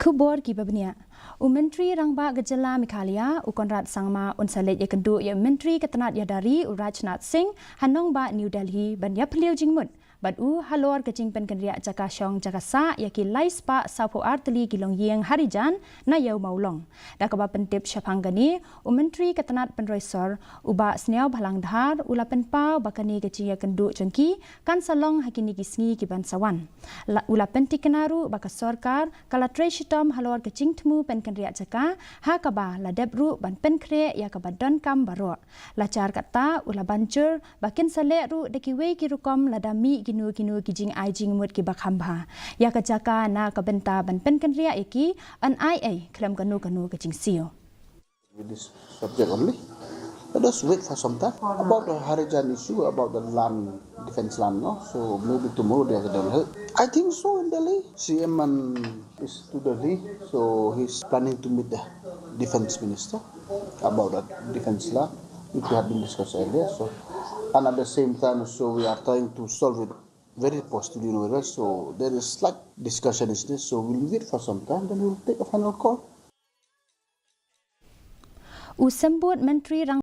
Kubor kibabnia. Myntri Rangbah ke Jylla Mikhalia, Conrad Sangma Leit Ïakynduh Myntri ke Tnat Yadari Rajnath Singh Hanong ba New Delhi ban ya peliu jingmut. Badu halor ke jingpen kenriak jakashong jakasa yaki lais pa sapo arteli gilong yeng harijan na yau maulong. Dakaba pentip syaphanggani Myntri ke Tnat penroisor uba sniau balang dhar ula penpau bakani ke jing Ïakynduh jengki kan salong hakini gisngi kiban sawan. Ula penti kenaru baka sorkar kala treshitom halor ke jing temu pen kenriak jaka hakaba la debru ban penkre yakaba don kam baro. Lacar kata ula bancur bakin saleru dekiwe kirukom ladami ginu kijing ai jing mut ki bakhamba ya ka jaka na ka benta ban pen kan ria iki an ai klam kanu ke jing sio with this subject only. Let us wait for some time about the harijan issue about the land defense land, no? So maybe tomorrow they are going to help. I think so in Delhi. CM is to Delhi, so he's planning to meet the defense minister about that defense land, which we have been discussed earlier. So, and at the same time, so we are trying to solve it very positively. So there is slight discussion is this. So we'll wait for some time, then we'll take a final call. Usambut Myntri